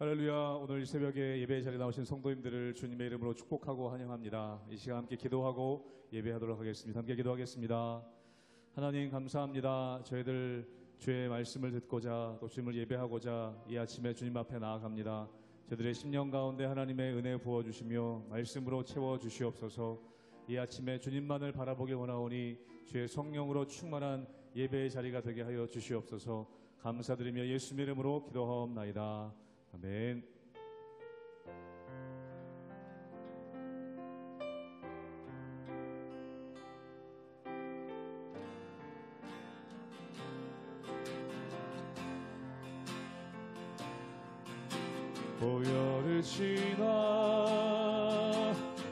할렐루야. 오늘 새벽에 예배의 자리에 나오신 성도님들을 주님의 이름으로 축복하고 환영합니다. 이 시간 함께 기도하고 예배하도록 하겠습니다. 함께 기도하겠습니다. 하나님 감사합니다. 저희들 주의 말씀을 듣고자 또 주님을 예배하고자 이 아침에 주님 앞에 나아갑니다. 저희들의 심령 가운데 하나님의 은혜 부어주시며 말씀으로 채워주시옵소서. 이 아침에 주님만을 바라보길 원하오니 주의 성령으로 충만한 예배의 자리가 되게 하여 주시옵소서. 감사드리며 예수님의 이름으로 기도하옵나이다. 아멘. 보혈을 지나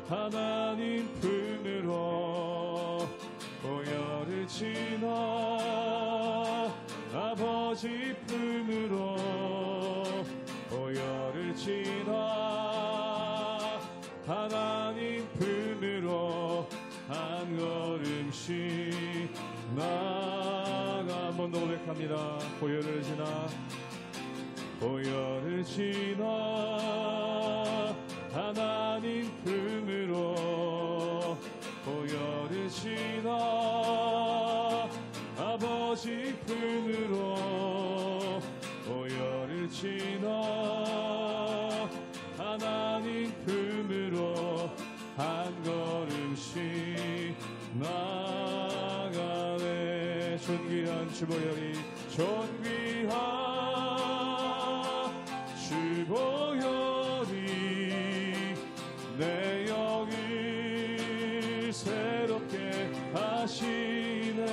하나님 품으로 보혈을 지나 아버지 품으로 보혈을 지나 하나님 품으로 한 걸음씩 나아가. 한 번 더 고백합니다. 보혈을 지나 보혈을 지나 하나님 품으로 보혈을 지나 아버지 품으로 보혈을 지나 하나님 품으로 한 걸음씩 나아가네. 존귀한 주보혈이 존귀한 주보혈이 내 영을 새롭게 하시네.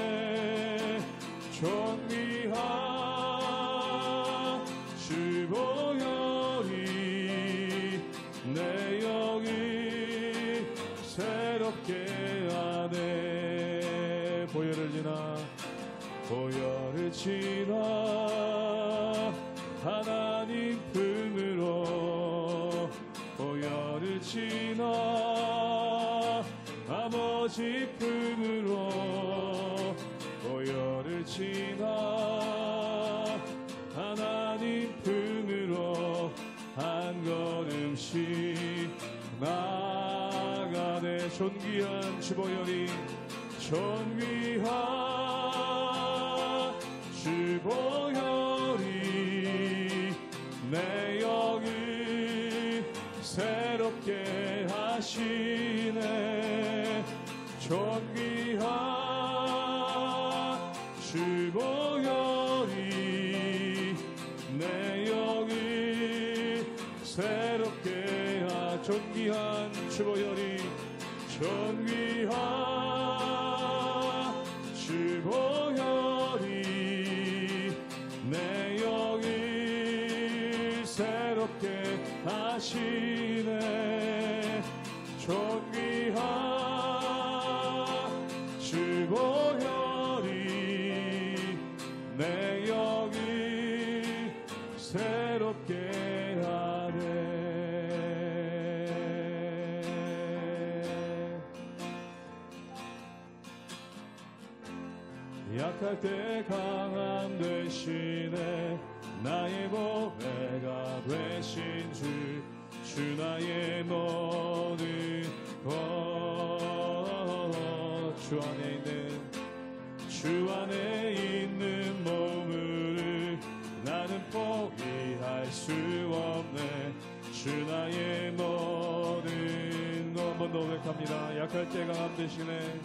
존귀한 주보혈이 내 영을 새롭게 하네. 보혈을 지나 보혈을 지나 하나님 품으로 보혈을 지나 아버지 품으로 보혈을 지나 하나님 품으로 한 걸음씩 나아가네. 존귀한 주보혈이 존귀한 주보혈이 내 영을 새롭게 하시네. 존귀한 주보혈이 내 영을 새롭게 존귀한 주보혈이 존귀한 주보혈이 내 영을 새롭게 하시네. 존귀한 주보혈이 내 영을 새롭게 하네. 약할 때 강함 되시네. 나의 보배가 되신 주 나의 모든 것 주 안에 있는 몸을 나는 포기할 수 없네. 주 나의 모든 것. 한 번 더 고백합니다. 약할 때 강함 되시네.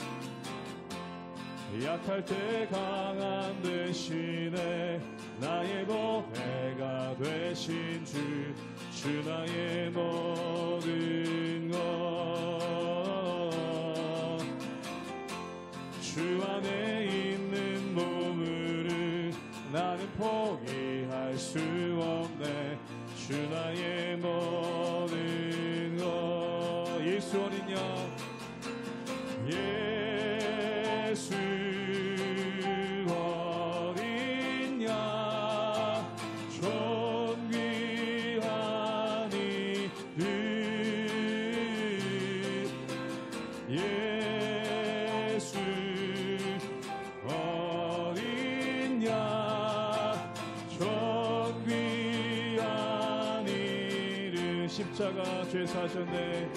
약할 때 강함 되시네. 나의 보배가 되신 주 나의 모든 것. 주 안에 있는 몸을 나는 포기할 수 없네. 주 나의 모든 것. 예수 어린 양 예수 어린 양 존귀한 이름 예수 어린 양 존귀한 이름 십자가 죄 사셨네.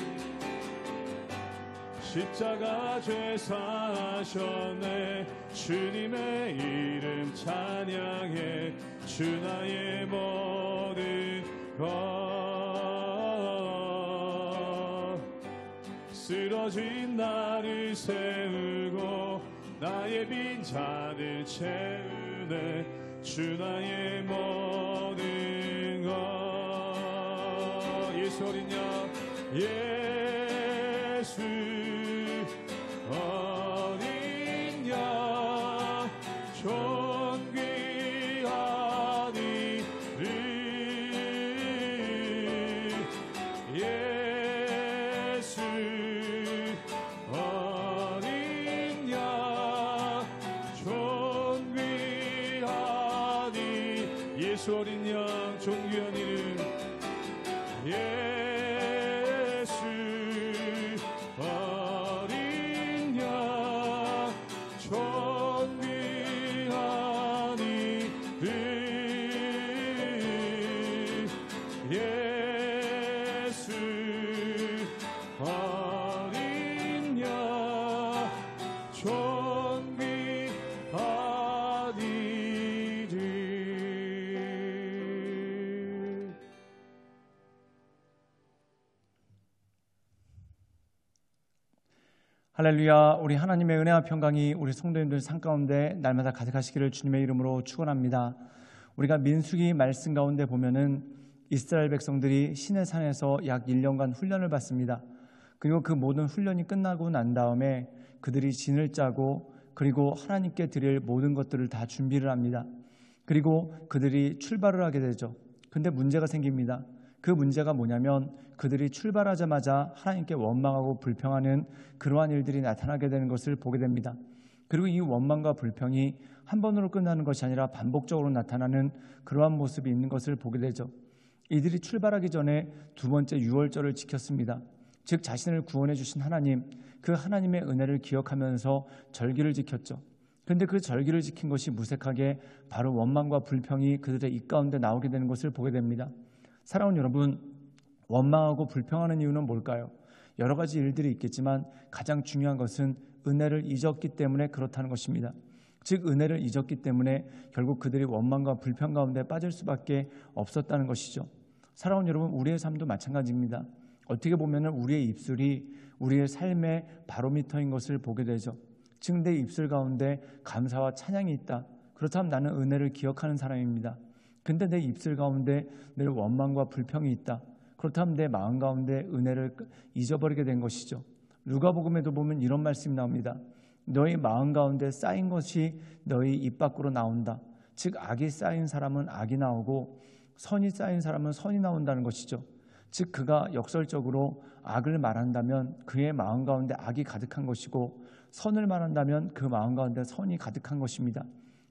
십자가 죄 사셨네. 주님의 이름 찬양해. 주 나의 모든 것. 쓰러진 나를 세우고 나의 빈잔을 채우네. 주 나의 모든 것. 예수 어린 양 예수 어린 양 존귀한 이름 예수 어린 양 존귀한 이름 예수 어린 양 존귀한 이름 예수 어린 양 존귀한 이름 예수 어린 양 존귀한 이름. 할렐루야. 우리 하나님의 은혜와 평강이 우리 성도님들 삶 가운데 날마다 가득하시기를 주님의 이름으로 축원합니다. 우리가 민수기 말씀 가운데 보면은 이스라엘 백성들이 시내산에서 약 1년간 훈련을 받습니다. 그리고 그 모든 훈련이 끝나고 난 다음에 그들이 진을 짜고 그리고 하나님께 드릴 모든 것들을 다 준비를 합니다. 그리고 그들이 출발을 하게 되죠. 근데 문제가 생깁니다. 그 문제가 뭐냐면 그들이 출발하자마자 하나님께 원망하고 불평하는 그러한 일들이 나타나게 되는 것을 보게 됩니다. 그리고 이 원망과 불평이 한 번으로 끝나는 것이 아니라 반복적으로 나타나는 그러한 모습이 있는 것을 보게 되죠. 이들이 출발하기 전에 두 번째 유월절을 지켰습니다. 즉 자신을 구원해 주신 하나님, 그 하나님의 은혜를 기억하면서 절기를 지켰죠. 그런데 그 절기를 지킨 것이 무색하게 바로 원망과 불평이 그들의 입 가운데 나오게 되는 것을 보게 됩니다. 사랑하는 여러분, 원망하고 불평하는 이유는 뭘까요? 여러 가지 일들이 있겠지만 가장 중요한 것은 은혜를 잊었기 때문에 그렇다는 것입니다. 즉 은혜를 잊었기 때문에 결국 그들이 원망과 불평 가운데 빠질 수밖에 없었다는 것이죠. 사랑하는 여러분, 우리의 삶도 마찬가지입니다. 어떻게 보면 우리의 입술이 우리의 삶의 바로미터인 것을 보게 되죠. 즉 내 입술 가운데 감사와 찬양이 있다. 그렇다면 나는 은혜를 기억하는 사람입니다. 근데 내 입술 가운데 늘 원망과 불평이 있다. 그렇다면 내 마음 가운데 은혜를 잊어버리게 된 것이죠. 누가복음에도 보면 이런 말씀이 나옵니다. 너희 마음 가운데 쌓인 것이 너희 입 밖으로 나온다. 즉 악이 쌓인 사람은 악이 나오고 선이 쌓인 사람은 선이 나온다는 것이죠. 즉 그가 역설적으로 악을 말한다면 그의 마음 가운데 악이 가득한 것이고 선을 말한다면 그 마음 가운데 선이 가득한 것입니다.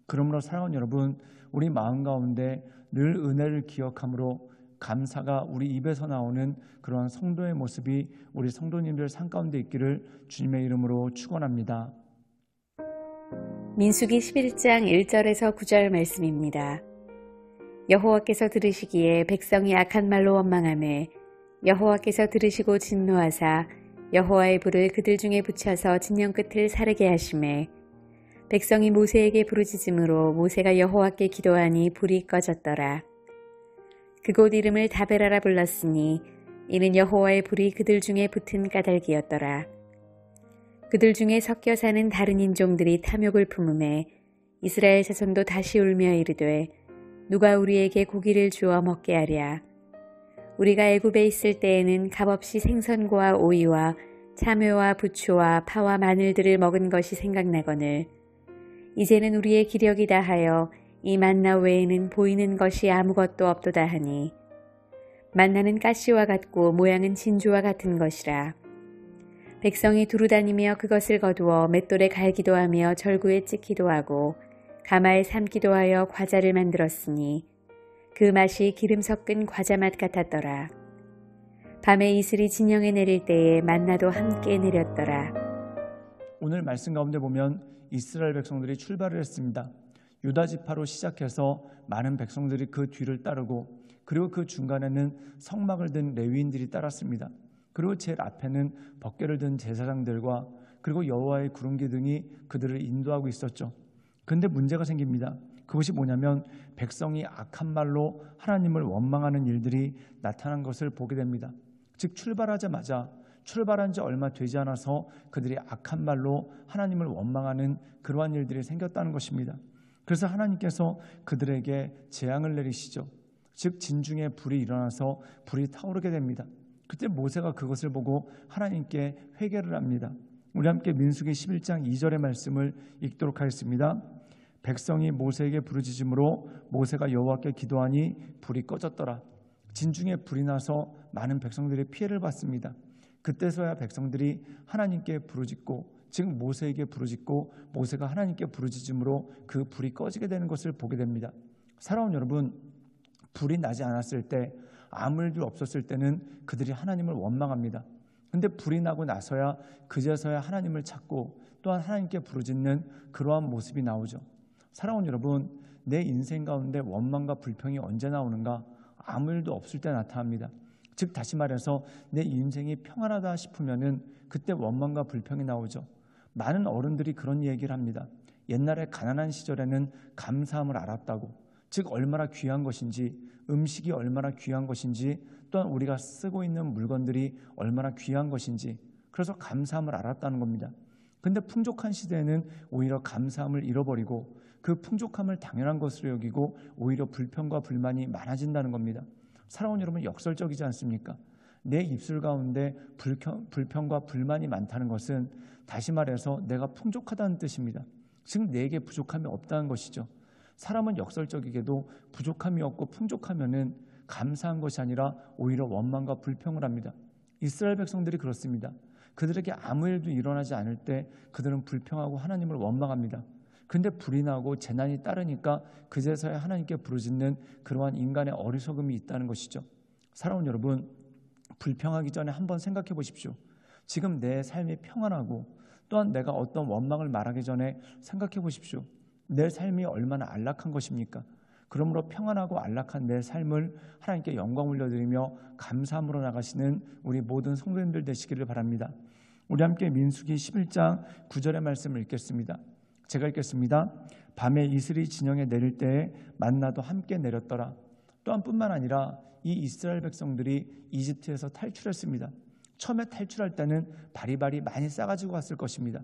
그러므로 사랑하는 여러분, 우리 마음 가운데 늘 은혜를 기억함으로 감사가 우리 입에서 나오는 그러한 성도의 모습이 우리 성도님들 삶 가운데 있기를 주님의 이름으로 축원합니다. 민수기 11장 1절에서 9절 말씀입니다. 여호와께서 들으시기에 백성이 악한 말로 원망하매 여호와께서 들으시고 진노하사 여호와의 불을 그들 중에 붙여서 진영 끝을 사르게 하시매 백성이 모세에게 부르짖음으로 모세가 여호와께 기도하니 불이 꺼졌더라. 그곳 이름을 다베라라 불렀으니 이는 여호와의 불이 그들 중에 붙은 까닭이었더라. 그들 중에 섞여 사는 다른 인종들이 탐욕을 품음에 이스라엘 자손도 다시 울며 이르되 누가 우리에게 고기를 주어 먹게 하랴. 우리가 애굽에 있을 때에는 값없이 생선과 오이와 참외와 부추와 파와 마늘들을 먹은 것이 생각나거늘 이제는 우리의 기력이 다하여 이 만나 외에는 보이는 것이 아무것도 없도다 하니 만나는 가시와 같고 모양은 진주와 같은 것이라. 백성이 두루다니며 그것을 거두어 맷돌에 갈기도 하며 절구에 찍기도 하고 가마에 삶기도 하여 과자를 만들었으니 그 맛이 기름 섞은 과자 맛 같았더라. 밤에 이슬이 진영에 내릴 때에 만나도 함께 내렸더라. 오늘 말씀 가운데 보면 이스라엘 백성들이 출발을 했습니다. 유다 지파로 시작해서 많은 백성들이 그 뒤를 따르고 그리고 그 중간에는 성막을 든 레위인들이 따랐습니다. 그리고 제일 앞에는 법궤를 든 제사장들과 그리고 여호와의 구름기 등이 그들을 인도하고 있었죠. 그런데 문제가 생깁니다. 그것이 뭐냐면 백성이 악한 말로 하나님을 원망하는 일들이 나타난 것을 보게 됩니다. 즉 출발하자마자 출발한 지 얼마 되지 않아서 그들이 악한 말로 하나님을 원망하는 그러한 일들이 생겼다는 것입니다. 그래서 하나님께서 그들에게 재앙을 내리시죠. 즉 진중에 불이 일어나서 불이 타오르게 됩니다. 그때 모세가 그것을 보고 하나님께 회개를 합니다. 우리 함께 민수기 11장 2절의 말씀을 읽도록 하겠습니다. 백성이 모세에게 부르짖음으로 모세가 여호와께 기도하니 불이 꺼졌더라. 진중에 불이 나서 많은 백성들이 피해를 받습니다. 그때서야 백성들이 하나님께 부르짖고 즉 모세에게 부르짖고 모세가 하나님께 부르짖음으로 그 불이 꺼지게 되는 것을 보게 됩니다. 사랑하는 여러분, 불이 나지 않았을 때 아무 일도 없었을 때는 그들이 하나님을 원망합니다. 그런데 불이 나고 나서야 그제서야 하나님을 찾고 또한 하나님께 부르짖는 그러한 모습이 나오죠. 사랑하는 여러분, 내 인생 가운데 원망과 불평이 언제 나오는가? 아무 일도 없을 때 나타납니다. 즉 다시 말해서 내 인생이 평안하다 싶으면은 그때 원망과 불평이 나오죠. 많은 어른들이 그런 얘기를 합니다. 옛날에 가난한 시절에는 감사함을 알았다고. 즉 얼마나 귀한 것인지, 음식이 얼마나 귀한 것인지, 또한 우리가 쓰고 있는 물건들이 얼마나 귀한 것인지, 그래서 감사함을 알았다는 겁니다. 그런데 풍족한 시대에는 오히려 감사함을 잃어버리고 그 풍족함을 당연한 것으로 여기고 오히려 불평과 불만이 많아진다는 겁니다. 사랑하는 여러분, 역설적이지 않습니까? 내 입술 가운데 불평과 불만이 많다는 것은 다시 말해서 내가 풍족하다는 뜻입니다. 즉 내게 부족함이 없다는 것이죠. 사람은 역설적이게도 부족함이 없고 풍족하면은 감사한 것이 아니라 오히려 원망과 불평을 합니다. 이스라엘 백성들이 그렇습니다. 그들에게 아무 일도 일어나지 않을 때 그들은 불평하고 하나님을 원망합니다. 그런데 불이 나고 재난이 따르니까 그제서야 하나님께 부르짖는 그러한 인간의 어리석음이 있다는 것이죠. 사랑하는 여러분, 불평하기 전에 한번 생각해 보십시오. 지금 내 삶이 평안하고 또한 내가 어떤 원망을 말하기 전에 생각해 보십시오. 내 삶이 얼마나 안락한 것입니까? 그러므로 평안하고 안락한 내 삶을 하나님께 영광 올려드리며 감사함으로 나가시는 우리 모든 성도님들 되시기를 바랍니다. 우리 함께 민수기 11장 9절의 말씀을 읽겠습니다. 제가 읽겠습니다. 밤에 이슬이 진영에 내릴 때에 만나도 함께 내렸더라. 또한 뿐만 아니라 이 이스라엘 백성들이 이집트에서 탈출했습니다. 처음에 탈출할 때는 바리바리 많이 싸가지고 갔을 것입니다.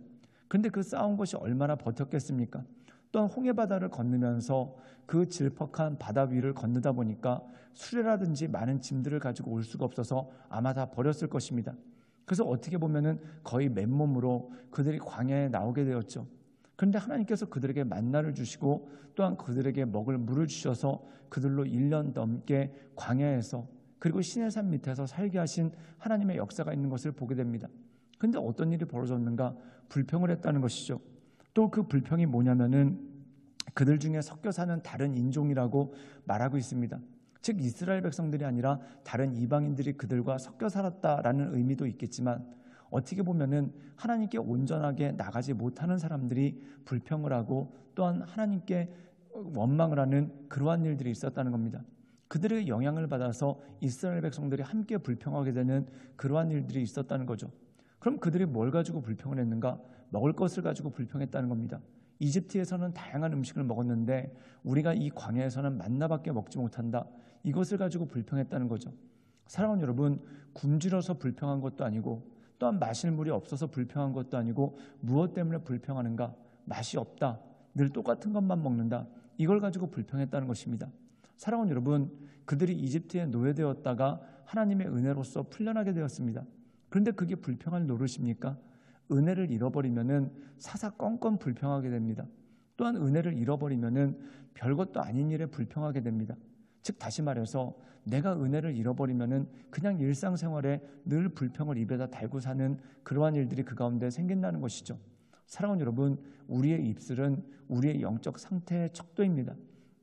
그런데 그 싸운 것이 얼마나 버텼겠습니까? 또한 홍해바다를 건너면서 그 질퍽한 바다 위를 건너다 보니까 수레라든지 많은 짐들을 가지고 올 수가 없어서 아마 다 버렸을 것입니다. 그래서 어떻게 보면은 거의 맨몸으로 그들이 광야에 나오게 되었죠. 그런데 하나님께서 그들에게 만나를 주시고 또한 그들에게 먹을 물을 주셔서 그들로 1년 넘게 광야에서 그리고 시내산 밑에서 살게 하신 하나님의 역사가 있는 것을 보게 됩니다. 그런데 어떤 일이 벌어졌는가? 불평을 했다는 것이죠. 또 그 불평이 뭐냐면은 그들 중에 섞여 사는 다른 인종이라고 말하고 있습니다. 즉 이스라엘 백성들이 아니라 다른 이방인들이 그들과 섞여 살았다라는 의미도 있겠지만 어떻게 보면은 하나님께 온전하게 나가지 못하는 사람들이 불평을 하고 또한 하나님께 원망을 하는 그러한 일들이 있었다는 겁니다. 그들의 영향을 받아서 이스라엘 백성들이 함께 불평하게 되는 그러한 일들이 있었다는 거죠. 그럼 그들이 뭘 가지고 불평을 했는가? 먹을 것을 가지고 불평했다는 겁니다. 이집트에서는 다양한 음식을 먹었는데 우리가 이 광야에서는 만나밖에 먹지 못한다. 이것을 가지고 불평했다는 거죠. 사랑하는 여러분, 굶주려서 불평한 것도 아니고 또한 마실 물이 없어서 불평한 것도 아니고 무엇 때문에 불평하는가? 맛이 없다. 늘 똑같은 것만 먹는다. 이걸 가지고 불평했다는 것입니다. 사랑하는 여러분, 그들이 이집트에 노예되었다가 하나님의 은혜로서 풀려나게 되었습니다. 그런데 그게 불평할 노릇입니까? 은혜를 잃어버리면은 사사건건 불평하게 됩니다. 또한 은혜를 잃어버리면은 별것도 아닌 일에 불평하게 됩니다. 즉 다시 말해서 내가 은혜를 잃어버리면은 그냥 일상생활에 늘 불평을 입에다 달고 사는 그러한 일들이 그 가운데 생긴다는 것이죠. 사랑하는 여러분, 우리의 입술은 우리의 영적 상태의 척도입니다.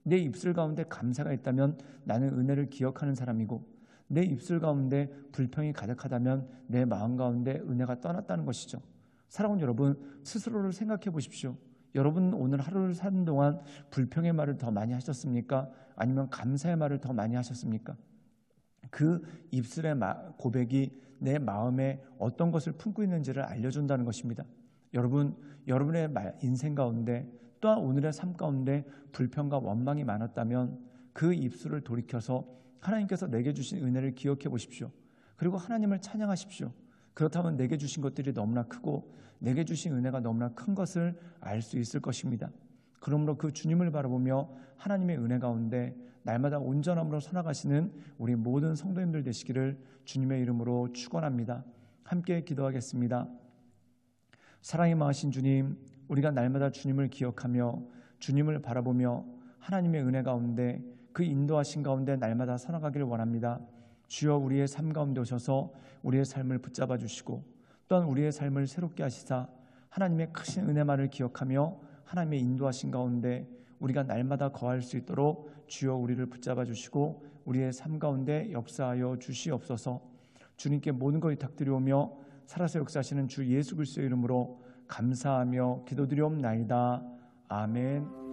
내 입술 가운데 감사가 있다면 나는 은혜를 기억하는 사람이고 내 입술 가운데 불평이 가득하다면 내 마음 가운데 은혜가 떠났다는 것이죠. 사랑하는 여러분, 스스로를 생각해 보십시오. 여러분 오늘 하루를 사는 동안 불평의 말을 더 많이 하셨습니까? 아니면 감사의 말을 더 많이 하셨습니까? 그 입술의 고백이 내 마음에 어떤 것을 품고 있는지를 알려준다는 것입니다. 여러분, 여러분의 인생 가운데 또한 오늘의 삶 가운데 불평과 원망이 많았다면 그 입술을 돌이켜서 하나님께서 내게 주신 은혜를 기억해 보십시오. 그리고 하나님을 찬양하십시오. 그렇다면 내게 주신 것들이 너무나 크고 내게 주신 은혜가 너무나 큰 것을 알 수 있을 것입니다. 그러므로 그 주님을 바라보며 하나님의 은혜 가운데 날마다 온전함으로 살아가시는 우리 모든 성도님들 되시기를 주님의 이름으로 축원합니다. 함께 기도하겠습니다. 사랑이 많으신 주님, 우리가 날마다 주님을 기억하며 주님을 바라보며 하나님의 은혜 가운데 그 인도하신 가운데 날마다 살아가기를 원합니다. 주여, 우리의 삶 가운데 오셔서 우리의 삶을 붙잡아 주시고 또한 우리의 삶을 새롭게 하시사 하나님의 크신 은혜만을 기억하며 하나님의 인도하신 가운데 우리가 날마다 거할 수 있도록 주여 우리를 붙잡아 주시고 우리의 삶 가운데 역사하여 주시옵소서. 주님께 모든 것을 탁드리오며 살아서 역사하시는 주 예수 그리스도의 이름으로 감사하며 기도드리옵나이다. 아멘.